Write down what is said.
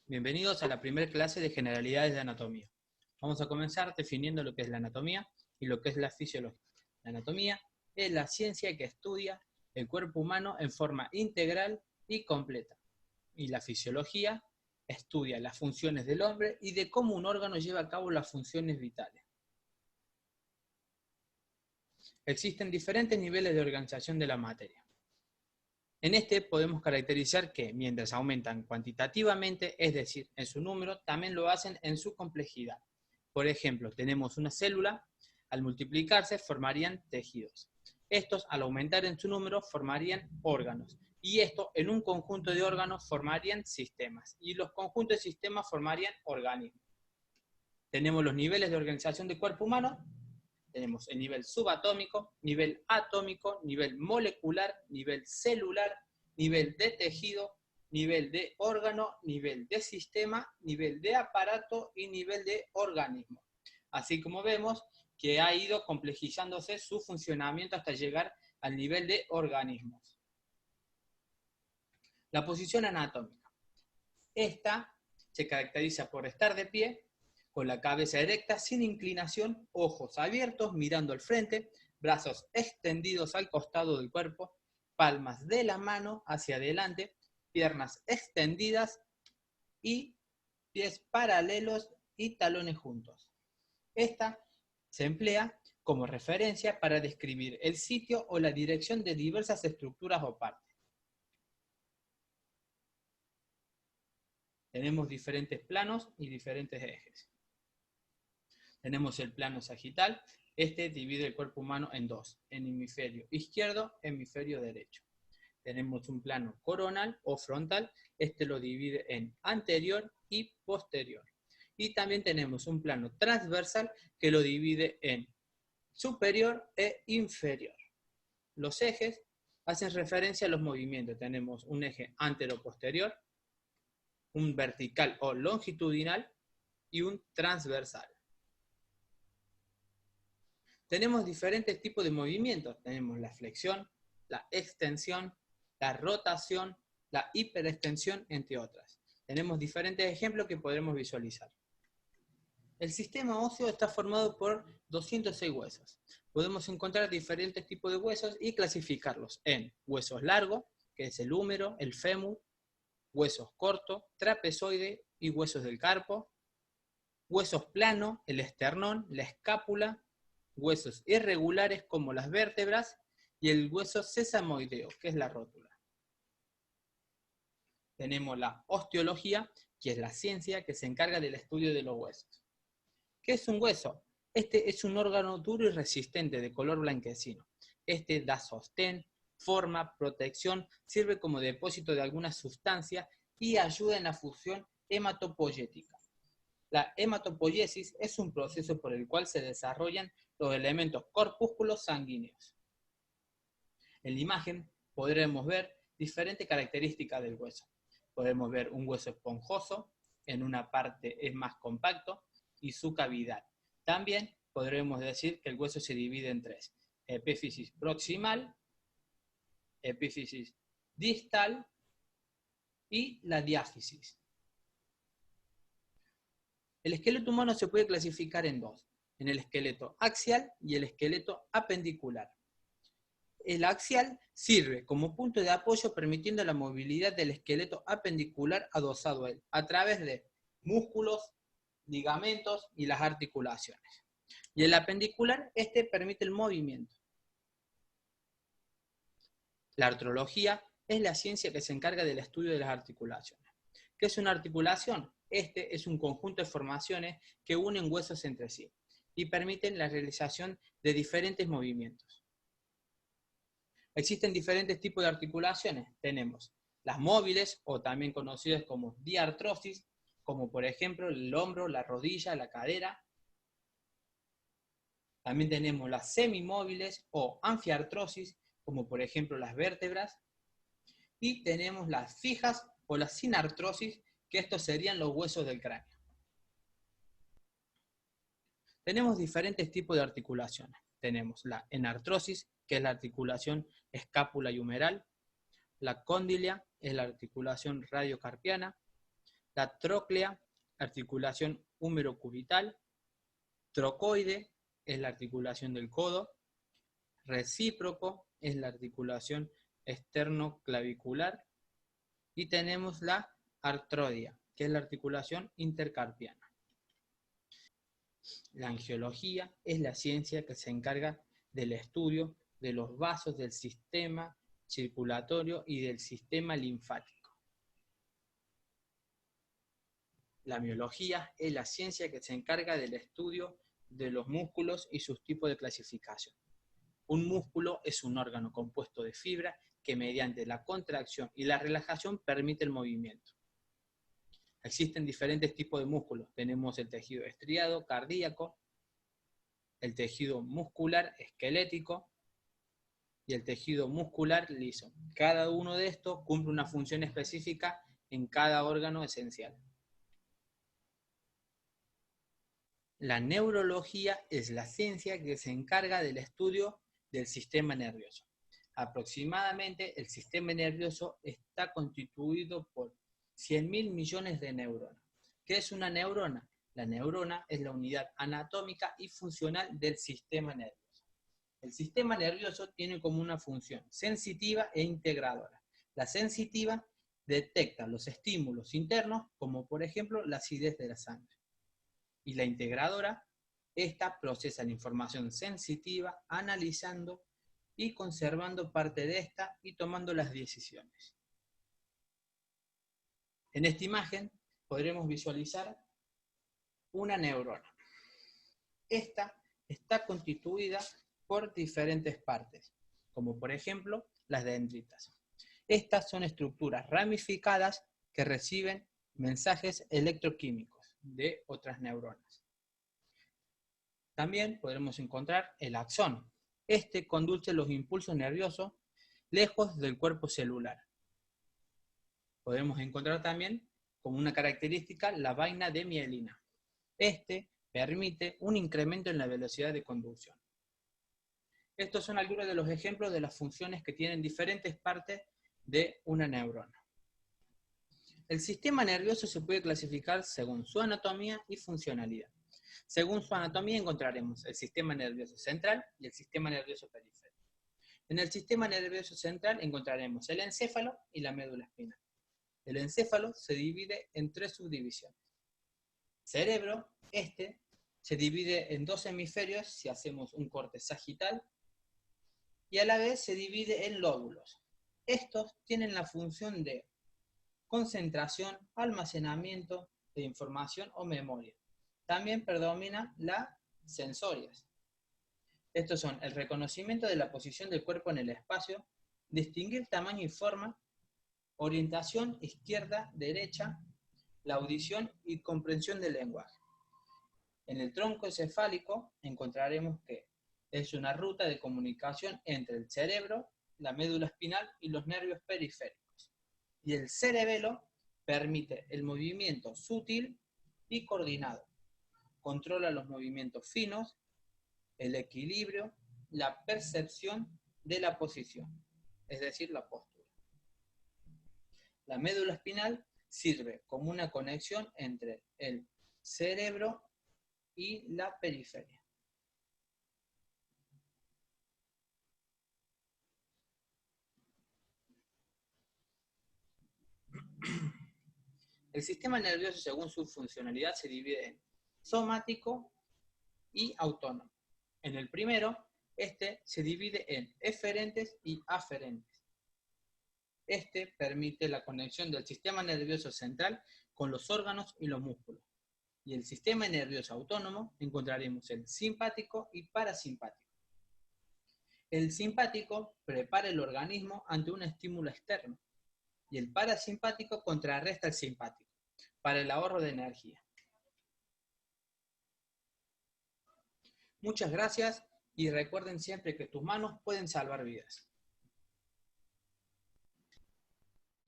Bienvenidos a la primera clase de generalidades de anatomía. Vamos a comenzar definiendo lo que es la anatomía y lo que es la fisiología. La anatomía es la ciencia que estudia el cuerpo humano en forma integral y completa. Y la fisiología estudia las funciones del hombre y de cómo un órgano lleva a cabo las funciones vitales. Existen diferentes niveles de organización de la materia. En este podemos caracterizar que mientras aumentan cuantitativamente, es decir, en su número, también lo hacen en su complejidad. Por ejemplo, tenemos una célula, al multiplicarse formarían tejidos. Estos, al aumentar en su número, formarían órganos. Y esto, en un conjunto de órganos, formarían sistemas. Y los conjuntos de sistemas formarían organismos. Tenemos los niveles de organización del cuerpo humano. Tenemos el nivel subatómico, nivel atómico, nivel molecular, nivel celular, nivel de tejido, nivel de órgano, nivel de sistema, nivel de aparato y nivel de organismo. Así como vemos que ha ido complejizándose su funcionamiento hasta llegar al nivel de organismos. La posición anatómica. Esta se caracteriza por estar de pie, con la cabeza erecta, sin inclinación, ojos abiertos, mirando al frente, brazos extendidos al costado del cuerpo, palmas de la mano hacia adelante, piernas extendidas y pies paralelos y talones juntos. Esta se emplea como referencia para describir el sitio o la dirección de diversas estructuras o partes. Tenemos diferentes planos y diferentes ejes. Tenemos el plano sagital. Este divide el cuerpo humano en dos, en hemisferio izquierdo, hemisferio derecho. Tenemos un plano coronal o frontal. Este lo divide en anterior y posterior. Y también tenemos un plano transversal que lo divide en superior e inferior. Los ejes hacen referencia a los movimientos. Tenemos un eje antero-posterior, un vertical o longitudinal y un transversal. Tenemos diferentes tipos de movimientos. Tenemos la flexión, la extensión, la rotación, la hiperextensión, entre otras. Tenemos diferentes ejemplos que podremos visualizar. El sistema óseo está formado por 206 huesos. Podemos encontrar diferentes tipos de huesos y clasificarlos en huesos largos, que es el húmero, el fémur, huesos cortos, trapezoide y huesos del carpo, huesos planos, el esternón, la escápula, huesos irregulares como las vértebras y el hueso sesamoideo, que es la rótula. Tenemos la osteología, que es la ciencia que se encarga del estudio de los huesos. ¿Qué es un hueso? Este es un órgano duro y resistente de color blanquecino. Este da sostén, forma, protección, sirve como depósito de alguna sustancia y ayuda en la función hematopoyética. La hematopoiesis es un proceso por el cual se desarrollan los elementos corpúsculos sanguíneos. En la imagen podremos ver diferentes características del hueso. Podemos ver un hueso esponjoso, en una parte es más compacto, y su cavidad. También podremos decir que el hueso se divide en tres: epífisis proximal, epífisis distal y la diáfisis. El esqueleto humano se puede clasificar en dos: en el esqueleto axial y el esqueleto apendicular. El axial sirve como punto de apoyo permitiendo la movilidad del esqueleto apendicular adosado a él, a través de músculos, ligamentos y las articulaciones. Y el apendicular, este permite el movimiento. La artrología es la ciencia que se encarga del estudio de las articulaciones. ¿Qué es una articulación? Este es un conjunto de formaciones que unen huesos entre sí y permiten la realización de diferentes movimientos. Existen diferentes tipos de articulaciones. Tenemos las móviles, o también conocidas como diartrosis, como por ejemplo el hombro, la rodilla, la cadera. También tenemos las semimóviles o anfiartrosis, como por ejemplo las vértebras. Y tenemos las fijas o las sinartrosis, que estos serían los huesos del cráneo. Tenemos diferentes tipos de articulaciones. Tenemos la enartrosis, que es la articulación escápula y humeral. La cóndila es la articulación radiocarpiana. La tróclea, articulación húmero-cubital. Trocoide es la articulación del codo. Recíproco es la articulación externo-clavicular. Y tenemos la artrodia, que es la articulación intercarpiana. La angiología es la ciencia que se encarga del estudio de los vasos del sistema circulatorio y del sistema linfático. La miología es la ciencia que se encarga del estudio de los músculos y sus tipos de clasificación. Un músculo es un órgano compuesto de fibra que mediante la contracción y la relajación permite el movimiento. Existen diferentes tipos de músculos. Tenemos el tejido estriado, cardíaco, el tejido muscular esquelético y el tejido muscular liso. Cada uno de estos cumple una función específica en cada órgano esencial. La neurología es la ciencia que se encarga del estudio del sistema nervioso. Aproximadamente el sistema nervioso está constituido por 100.000 millones de neuronas. ¿Qué es una neurona? La neurona es la unidad anatómica y funcional del sistema nervioso. El sistema nervioso tiene como una función sensitiva e integradora. La sensitiva detecta los estímulos internos, como por ejemplo la acidez de la sangre. Y la integradora, esta procesa la información sensitiva, analizando y conservando parte de esta y tomando las decisiones. En esta imagen podremos visualizar una neurona. Esta está constituida por diferentes partes, como por ejemplo las dendritas. Estas son estructuras ramificadas que reciben mensajes electroquímicos de otras neuronas. También podremos encontrar el axón. Este conduce los impulsos nerviosos lejos del cuerpo celular. Podemos encontrar también como una característica la vaina de mielina. Este permite un incremento en la velocidad de conducción. Estos son algunos de los ejemplos de las funciones que tienen diferentes partes de una neurona. El sistema nervioso se puede clasificar según su anatomía y funcionalidad. Según su anatomía encontraremos el sistema nervioso central y el sistema nervioso periférico. En el sistema nervioso central encontraremos el encéfalo y la médula espinal. El encéfalo se divide en 3 subdivisiones. Cerebro, este se divide en 2 hemisferios si hacemos un corte sagital y a la vez se divide en lóbulos. Estos tienen la función de concentración, almacenamiento de información o memoria. También predomina la sensorias. Estos son el reconocimiento de la posición del cuerpo en el espacio, distinguir tamaño y forma, orientación izquierda-derecha, la audición y comprensión del lenguaje. En el tronco encefálico encontraremos que es una ruta de comunicación entre el cerebro, la médula espinal y los nervios periféricos. Y el cerebelo permite el movimiento sutil y coordinado. Controla los movimientos finos, el equilibrio, la percepción de la posición, es decir, la postura. La médula espinal sirve como una conexión entre el cerebro y la periferia. El sistema nervioso, según su funcionalidad, se divide en somático y autónomo. En el primero, este se divide en eferentes y aferentes. Este permite la conexión del sistema nervioso central con los órganos y los músculos. Y el sistema nervioso autónomo encontraremos el simpático y parasimpático. El simpático prepara el organismo ante un estímulo externo y el parasimpático contrarresta al simpático para el ahorro de energía. Muchas gracias y recuerden siempre que tus manos pueden salvar vidas.